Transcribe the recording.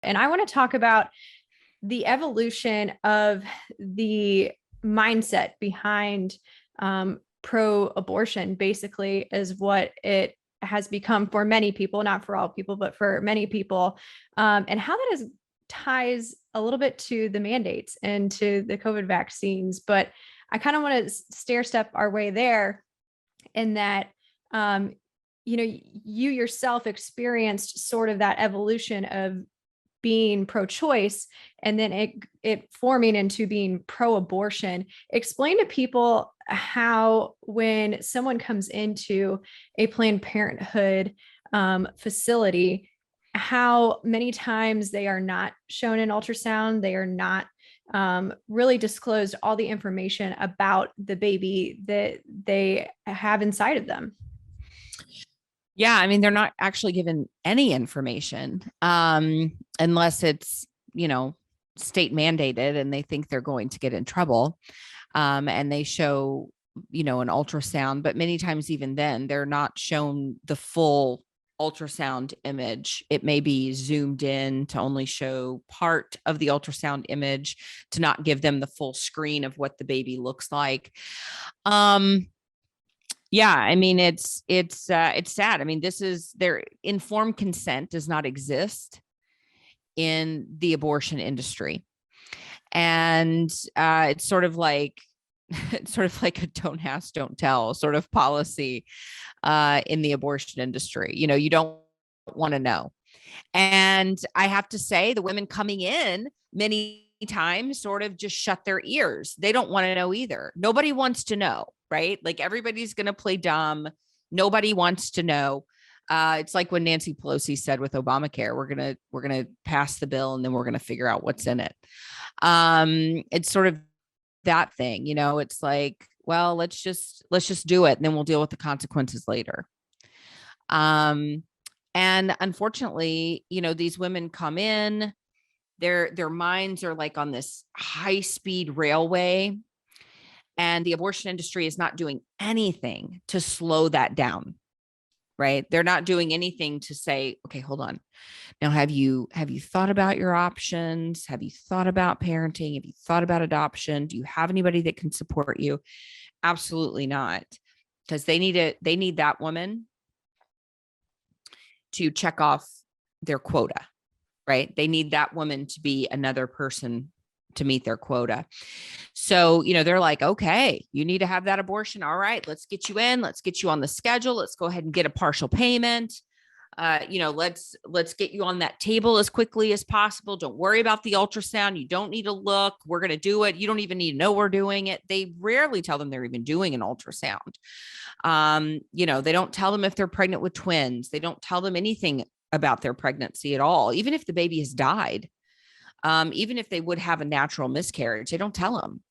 And I want to talk about the evolution of the mindset behind pro abortion, basically, is what it has become for many people, not for all people, but for many people, and how that is ties a little bit to the mandates and to the COVID vaccines. But I kind of want to stair step our way there in that, um, you yourself experienced sort of that evolution of being pro-choice and then it forming into being pro-abortion. Explain to people how, when someone comes into a Planned Parenthood facility, how many times they are not shown an ultrasound, they are not really disclosed all the information about the baby that they have inside of them. Yeah, I mean, they're not actually given any information unless it's, state mandated and they think they're going to get in trouble. And they show, an ultrasound, but many times even then, they're not shown the full ultrasound image. It may be zoomed in to only show part of the ultrasound image, to not give them the full screen of what the baby looks like. Yeah, I mean, it's sad. I mean, this is their informed consent does not exist in the abortion industry. And it's sort of like a don't ask, don't tell sort of policy in the abortion industry. You don't want to know. And I have to say, the women coming in many times sort of just shut their ears. They don't want to know either. Nobody wants to know, right? Like, everybody's going to play dumb. Nobody wants to know. It's like when Nancy Pelosi said with Obamacare, we're gonna pass the bill and then we're gonna figure out what's in it. It's sort of that thing, It's like, well, let's just do it, and then we'll deal with the consequences later. And unfortunately, these women come in, their minds are like on this high speed railway, and the abortion industry is not doing anything to slow that down. Right? They're not doing anything to say, okay, hold on. Now, have you thought about your options? Have you thought about parenting? Have you thought about adoption? Do you have anybody that can support you? Absolutely not. Because they need that woman to check off their quota, right? They need that woman to be another person to meet their quota. So, they're like, okay, you need to have that abortion. All right, let's get you in. Let's get you on the schedule. Let's go ahead and get a partial payment. Let's get you on that table as quickly as possible. Don't worry about the ultrasound. You don't need to look. We're going to do it. You don't even need to know we're doing it. They rarely tell them they're even doing an ultrasound. They don't tell them if they're pregnant with twins. They don't tell them anything about their pregnancy at all. Even if the baby has died, even if they would have a natural miscarriage, they don't tell them.